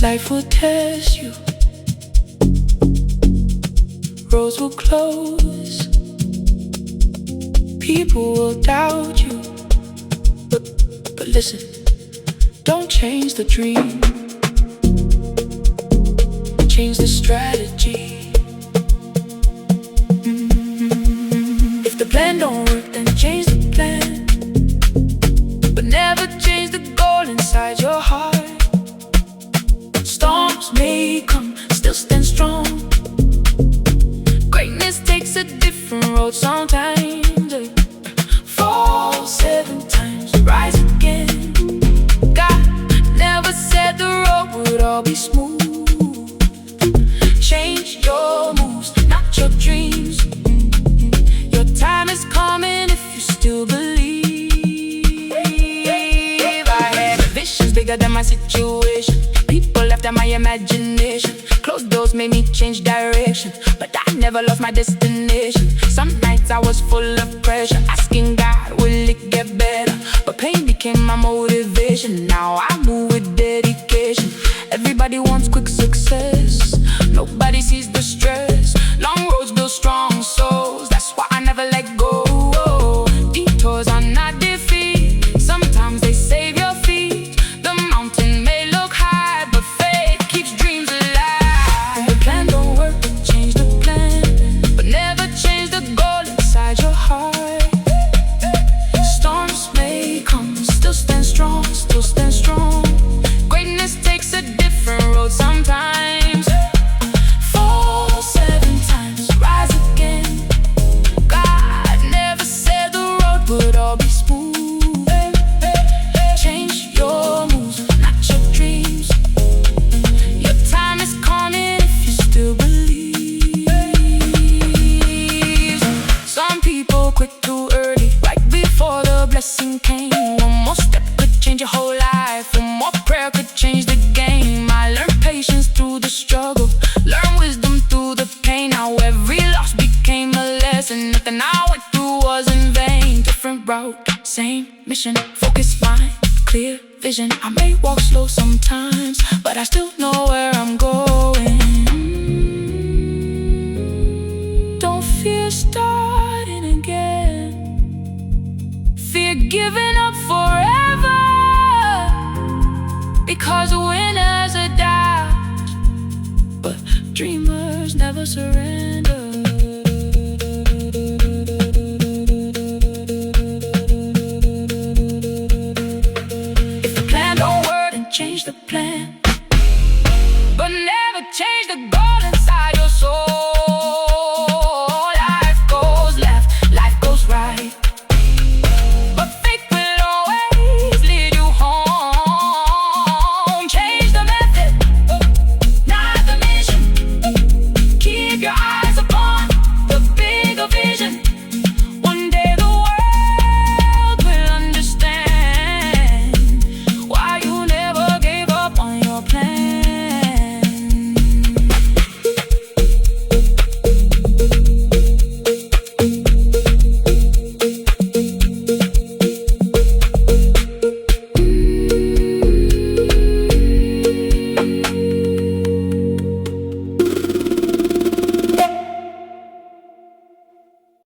Life will test you, roads will close, people will doubt you. But listen, don't change the dream, change the strategy. If the plan don't work, then change the plan, but never change the goal inside your heart. Storms may come, still stand strong. Greatness takes a different road sometimes. Fall 7 times, rise again. God never said the road would all be smooth. Change your moves, not your dreams. Your time is coming if you still believe. I had visions bigger than my situation. People left at my imagination. Closed doors made me change direction, but I never lost my destination. Some nights I was full of pressure, asking God, will it get better? But pain became my motivation. Now I move with dedication. Everybody wants quick success, nobody sees the stress. Long roads build strong souls, that's why I never let go. Detours are not defeat, sometimes they save your feet. The mountain may look high, but faith keeps dreams alive. If the plan don't work, change the plan, but never change the goal inside your heart. Storms may come, still stand strong, still stand strong. Greatness takes a different road sometimes. Fall 7 times, rise again. God never said the road would all be smooth. Change your moves, not your dreams. Your time is coming if you still believe. Some people quit too early, right before the blessing came. One more step could change your whole life, one more prayer could change the game. I learned patience through the struggle, learned wisdom through the pain. Now every loss became a lesson, nothing I went through was in vain. Different route, same mission, focused mind, clear vision. I may walk slow sometimes, but I still know where I'm going. Don't fear starting again, fear giving up forever, because winners adapt, but dreamers never surrender. If the plan don't work, then change the plan, but never change the